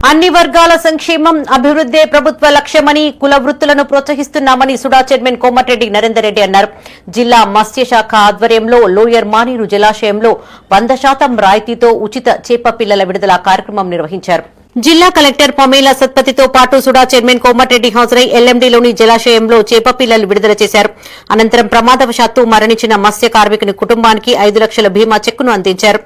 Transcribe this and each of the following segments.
అన్ని వర్గాల సంక్షేమం అభివృద్ధే ప్రభుత్వ లక్ష్యమని కుల వృత్తులను ప్రోత్సహిస్తున్నామని సుడా చైర్మన్ కోమటిరెడ్డి నరేందర్ రెడ్డి అన్నారు. జిల్లా మత్స్యశాఖ ఆధ్వర్యంలో లోయర్ మానేరు జలాశయంలో 100% రాయితీతో ఉచిత చేప పిల్లల విడుదల కార్యక్రమం నిర్వహించారు. జిల్లా కలెక్టర్ పమేలా సత్పతితో పాటు సుడా చైర్మన్ కోమటిరెడ్డి హాజరై ఎల్ఎండీలోని జలాశయంలో చేప పిల్లలు విడుదల చేశారు. అనంతరం ప్రమాదవశాత్తు మరణించిన మత్స్య కార్మికుని కుటుంబానికి 5 లక్షల బీమా చెక్కును అందించారు.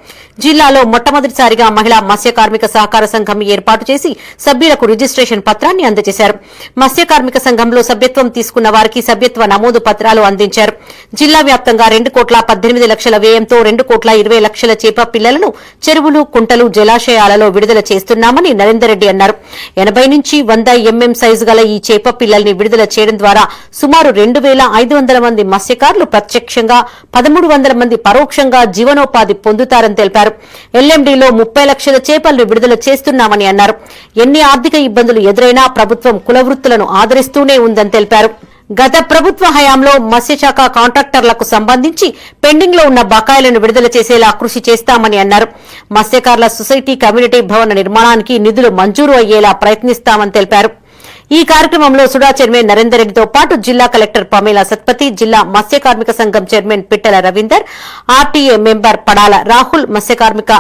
జిల్లాలో మొట్టమొదటిసారిగా మహిళా మత్స్య కార్మిక సహకార సంఘం ఏర్పాటు చేసి సభ్యులకు రిజిస్ట్రేషన్ పత్రాన్ని అందజేశారు. మత్స్య కార్మిక సంఘంలో సభ్యత్వం తీసుకున్న వారికి సభ్యత్వ నమోదు పత్రాలు అందించారు. జిల్లా వ్యాప్తంగా 2,18,00,000 వ్యయంతో 2,20,00,000 చేప పిల్లలను చెరువులు, కుంటలు, జలాశయాలలో విడుదల చేస్తున్నామని నరేందర్ రెడ్డి అన్నారు. 80 నుంచి 100 mm సైజు గల ఈ చేప పిల్లల్ని విడుదల చేయడం ద్వారా సుమారు 2,500 మంది మత్స్యకారులు ప్రత్యక్షంగా, 1,300 మంది పరోక్షంగా జీవనోపాధి పొందుతారని తెలిపారు. ఎల్ఎండీలో 30 లక్షల చేపలను విడుదల చేస్తున్నామని అన్నారు. ఎన్ని ఆర్థిక ఇబ్బందులు ఎదురైనా ప్రభుత్వం కుల వృత్తులను ఆదరిస్తూనే ఉందని తెలిపారు. గత ప్రభుత్వ హయాంలో మత్స్యశాఖ కాంట్రాక్టర్లకు సంబంధించి పెండింగ్ లో ఉన్న బకాయిలను విడుదల చేసేలా కృషి చేస్తామని అన్నారు. మత్స్యకారుల సొసైటీ కమ్యూనిటీ భవన నిర్మాణానికి నిధులు మంజూరు అయ్యేలా ప్రయత్నిస్తామని తెలిపారు. ఈ కార్యక్రమంలో సుడా చైర్మన్ నరేందర్ రెడ్డితో పాటు జిల్లా కలెక్టర్ పమేలా సత్పతి, జిల్లా మత్స్య కార్మిక సంఘం చైర్మన్ పిట్టల రవీందర్, ఆర్టీఏ మెంబర్ పడాల రాహుల్, మత్స్య కార్మిక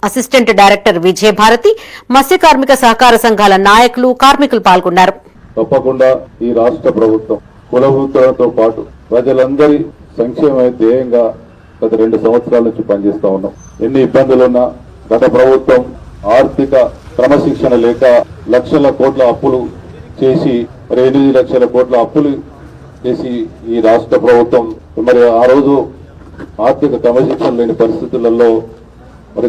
అసిస్టెంట్ డైరెక్టర్ విజయభారతి, మత్స్య కార్మిక సహకార సంఘాల నాయకులు, కార్మికులు పాల్గొన్నారు. తప్పకుండా ఈ రాష్ట్ర ప్రభుత్వం కుల వృత్తులతో పాటు ప్రజలందరి సంక్షేమ ధ్యేయంగా గత 2 సంవత్సరాల నుంచి పనిచేస్తా ఉన్నాం. ఎన్ని ఇబ్బందులున్నా గత ప్రభుత్వం ఆర్థిక క్రమశిక్షణ లేక లక్షల కోట్ల అప్పులు చేసి 8 లక్షల కోట్ల అప్పులు చేసి ఈ రాష్ట్ర ప్రభుత్వం ఆ రోజు ఆర్థిక క్రమశిక్షణ లేని పరిస్థితులలో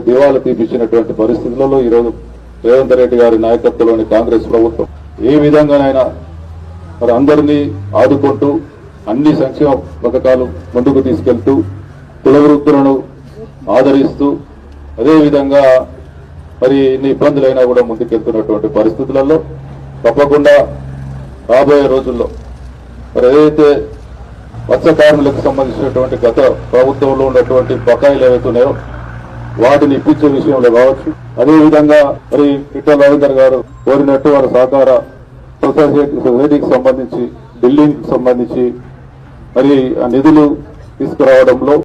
దివాలా తీపించినటువంటి పరిస్థితులలో ఈరోజు రేవంత్ రెడ్డి గారి నాయకత్వంలోని కాంగ్రెస్ ప్రభుత్వం ఏ విధంగానైనా అందరినీ ఆదుకుంటూ అన్ని సంక్షేమ పథకాలు ముందుకు తీసుకెళ్తూ కుల వృత్తులను ఆదరిస్తూ అదేవిధంగా ఎన్ని ఇబ్బందులైనా కూడా ముందుకెళ్తున్నటువంటి పరిస్థితులలో తప్పకుండా రాబోయే రోజుల్లో ఏదైతే మత్స్య కార్మికులకు సంబంధించినటువంటి గత ప్రభుత్వంలో ఉన్నటువంటి బకాయిలు ఏవైతున్నాయో వాటిని ఇప్పించే విషయంలో కావచ్చు, అదేవిధంగా పిట్టల రవీందర్ గారు కోరినట్టు వారి సహకార సొసైటీకి సంబంధించి బిల్డింగ్ సంబంధించి ఆ నిధులు తీసుకురావడంలో